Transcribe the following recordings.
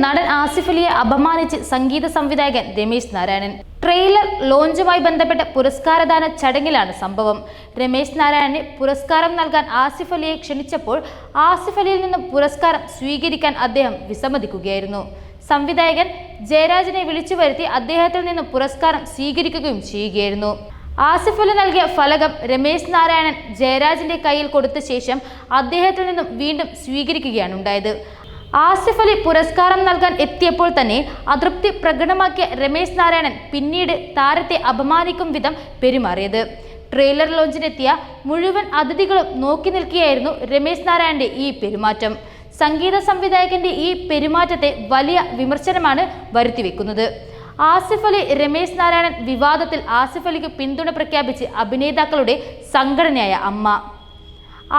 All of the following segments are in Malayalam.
നടൻ ആസിഫ് അലിയെ അപമാനിച്ച് സംഗീത സംവിധായകൻ രമേശ് നാരായണൻ. ട്രെയിലർ ലോഞ്ചുമായി ബന്ധപ്പെട്ട പുരസ്കാരദാന ചടങ്ങിലാണ് സംഭവം. രമേശ് നാരായണന് പുരസ്കാരം നൽകാൻ ആസിഫ് അലിയെ ക്ഷണിച്ചപ്പോൾ ആസിഫ് അലിയിൽ നിന്നും പുരസ്കാരം സ്വീകരിക്കാൻ അദ്ദേഹം വിസമ്മതിക്കുകയായിരുന്നു. സംവിധായകൻ ജയരാജിനെ വിളിച്ചു വരുത്തി അദ്ദേഹത്തിൽ നിന്നും പുരസ്കാരം സ്വീകരിക്കുകയും ചെയ്യുകയായിരുന്നു. ആസിഫ് അലി നൽകിയ ഫലകം രമേശ് നാരായണൻ ജയരാജിന്റെ കയ്യിൽ കൊടുത്ത ശേഷം അദ്ദേഹത്തിൽ നിന്നും വീണ്ടും സ്വീകരിക്കുകയാണ് ഉണ്ടായത്. ആസിഫ് അലി പുരസ്കാരം നൽകാൻ എത്തിയപ്പോൾ തന്നെ അതൃപ്തി പ്രകടമാക്കിയ രമേശ് നാരായണൻ പിന്നീട് താരത്തെ അപമാനിക്കും വിധം പെരുമാറിയത്. ട്രെയിലർ ലോഞ്ചിനെത്തിയ മുഴുവൻ അതിഥികളും നോക്കി നിൽക്കുകയായിരുന്നു രമേശ് നാരായണന്റെ ഈ പെരുമാറ്റം. സംഗീത സംവിധായകന്റെ ഈ പെരുമാറ്റത്തെ വലിയ വിമർശനമാണ് വരുത്തിവെക്കുന്നത്. ആസിഫ് അലി രമേശ് നാരായണൻ വിവാദത്തിൽ ആസിഫ് അലിക്ക് പിന്തുണ പ്രഖ്യാപിച്ച് അഭിനേതാക്കളുടെ സംഘടനയായ അമ്മ.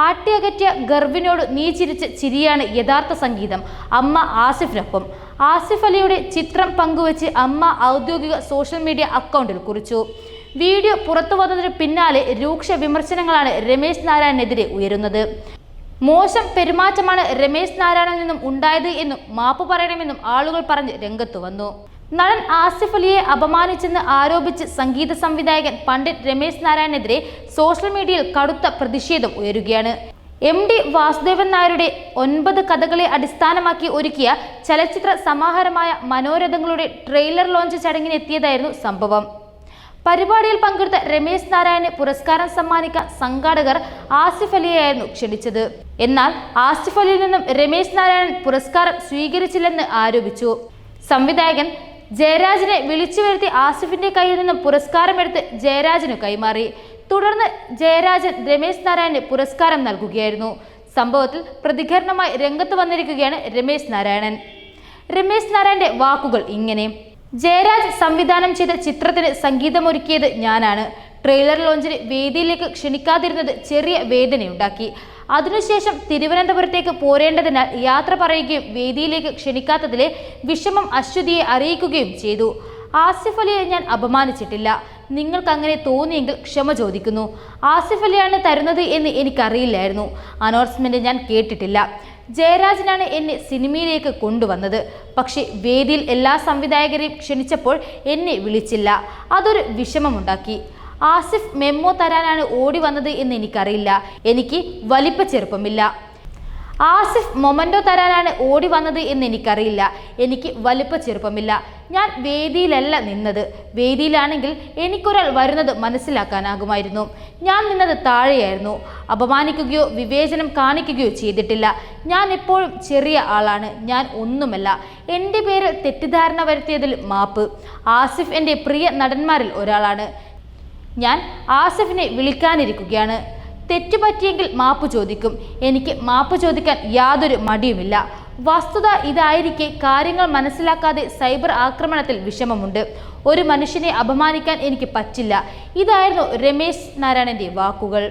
ആട്ടിയകറ്റിയ ഗർവിനോട് നീ ചിരിച്ച ചിരിയാണ് യഥാർത്ഥ സംഗീതം. അമ്മ ആസിഫിനൊപ്പം. ആസിഫ് അലിയുടെ ചിത്രം പങ്കുവച്ച് അമ്മ ഔദ്യോഗിക സോഷ്യൽ മീഡിയ അക്കൗണ്ടിൽ കുറിച്ചു. വീഡിയോ പുറത്തു വന്നതിന് പിന്നാലെ രൂക്ഷ വിമർശനങ്ങളാണ് രമേശ് നാരായണനെതിരെ ഉയരുന്നത്. മോശം പെരുമാറ്റമാണ് രമേശ് നാരായണനിൽ നിന്നും ഉണ്ടായത് എന്നും മാപ്പ് പറയണമെന്നും ആളുകൾ പറഞ്ഞ് രംഗത്തു വന്നു. നടൻ ആസിഫ് അലിയെ അപമാനിച്ചെന്ന് ആരോപിച്ച് സംഗീത സംവിധായകൻ പണ്ഡിറ്റ് രമേശ് നാരായണനെതിരെ സോഷ്യൽ മീഡിയയിൽ കടുത്ത പ്രതിഷേധം ഉയരുകയാണ്. MD വാസുദേവൻ നായരുടെ 9 കഥകളെ അടിസ്ഥാനമാക്കി ഒരുക്കിയ ചലച്ചിത്ര സമാഹാരമായ മനോരഥങ്ങളുടെ ട്രെയിലർ ലോഞ്ച് ചടങ്ങിനെത്തിയതായിരുന്നു സംഭവം. പരിപാടിയിൽ പങ്കെടുത്ത രമേശ് നാരായണന് പുരസ്കാരം സമ്മാനിക്കാൻ സംഘാടകർ ആസിഫ് അലിയെയായിരുന്നു ക്ഷണിച്ചത്. എന്നാൽ ആസിഫ് അലിയിൽ നിന്നും രമേശ് നാരായണൻ പുരസ്കാരം സ്വീകരിച്ചില്ലെന്ന് ആരോപിച്ചു. സംവിധായകൻ ജയരാജിനെ വിളിച്ചു വരുത്തി ആസിഫിന്റെ കയ്യിൽ നിന്നും പുരസ്കാരമെടുത്ത് ജയരാജിനു കൈമാറി. തുടർന്ന് ജയരാജൻ രമേശ് നാരായണന് പുരസ്കാരം നൽകുകയായിരുന്നു. സംഭവത്തിൽ പ്രതികരണമായി രംഗത്ത് വന്നിരിക്കുകയാണ് രമേശ് നാരായണൻ. രമേശ് നാരായണന്റെ വാക്കുകൾ ഇങ്ങനെ: ജയരാജ് സംവിധാനം ചെയ്ത ചിത്രത്തിന് സംഗീതമൊരുക്കിയത് ഞാനാണ്. ട്രെയിലർ ലോഞ്ചിന് വേദിയിലേക്ക് ക്ഷണിക്കാതിരുന്നത് ചെറിയ വേദനയുണ്ടാക്കി. അതിനുശേഷം തിരുവനന്തപുരത്തേക്ക് പോരേണ്ടതിനാൽ യാത്ര പറയുകയും വേദിയിലേക്ക് ക്ഷണിക്കാത്തതിലെ വിഷമം അശ്വതിയെ അറിയിക്കുകയും ചെയ്തു. ആസിഫ് അലിയെ ഞാൻ അപമാനിച്ചിട്ടില്ല. നിങ്ങൾക്ക് അങ്ങനെ തോന്നിയെങ്കിൽ ക്ഷമ ചോദിക്കുന്നു. ആസിഫ് അലിയാണ് തരുന്നത് എന്ന് എനിക്കറിയില്ലായിരുന്നു. അനൗൺസ്മെന്റ് ഞാൻ കേട്ടിട്ടില്ല. ജയരാജനാണ് എന്നെ സിനിമയിലേക്ക് കൊണ്ടുവന്നത്. പക്ഷേ വേദിയിൽ എല്ലാ സംവിധായകരെയും ക്ഷണിച്ചപ്പോൾ എന്നെ വിളിച്ചില്ല. അതൊരു വിഷമമുണ്ടാക്കി. ആസിഫ് മെമ്മോ തരാനാണ് ഓടി വന്നത് എന്ന് എനിക്കറിയില്ല. എനിക്ക് വലിപ്പ ചെറുപ്പമില്ല. ആസിഫ് മൊമൻറ്റോ തരാനാണ് ഓടി വന്നത് എന്ന് എനിക്കറിയില്ല. എനിക്ക് വലിപ്പ ചെറുപ്പമില്ല. ഞാൻ വേദിയിലല്ല നിന്നത്. വേദിയിലാണെങ്കിൽ എനിക്കൊരാൾ വരുന്നത് മനസ്സിലാക്കാനാകുമായിരുന്നു. ഞാൻ നിന്നത് താഴെയായിരുന്നു. അപമാനിക്കുകയോ വിവേചനം കാണിക്കുകയോ ചെയ്തിട്ടില്ല. ഞാൻ എപ്പോഴും ചെറിയ ആളാണ്. ഞാൻ ഒന്നുമല്ല. എൻ്റെ പേരിൽ തെറ്റിദ്ധാരണ വരുത്തിയതിൽ മാപ്പ്. ആസിഫ് എൻ്റെ പ്രിയ നടന്മാരിൽ ഒരാളാണ്. ഞാൻ ആസിഫിനെ വിളിക്കാനിരിക്കുകയാണ്. തെറ്റുപറ്റിയെങ്കിൽ മാപ്പ് ചോദിക്കും. എനിക്ക് മാപ്പ് ചോദിക്കാൻ യാതൊരു മടിയുമില്ല. വസ്തുത ഇതായിരിക്കെ കാര്യങ്ങൾ മനസ്സിലാക്കാതെ സൈബർ ആക്രമണത്തിൽ വിഷമമുണ്ട്. ഒരു മനുഷ്യനെ അപമാനിക്കാൻ എനിക്ക് പറ്റില്ല. ഇതായിരുന്നു രമേശ് നാരായണന്റെ വാക്കുകൾ.